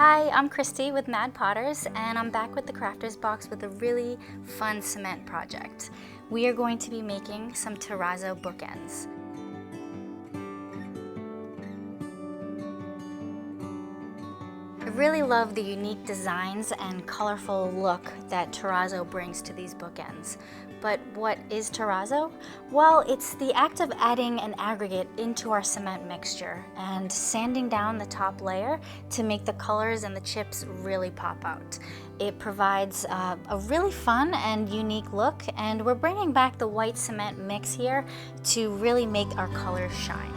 Hi, I'm Christie with MadPotters, and I'm back with the Crafter's Box with a really fun cement project. We are going to be making some Terrazzo bookends. I really love the unique designs and colorful look that terrazzo brings to these bookends. But what is terrazzo? Well, it's the act of adding an aggregate into our cement mixture and sanding down the top layer to make the colors and the chips really pop out. It provides a really fun and unique look, and we're bringing back the white cement mix here to really make our colors shine.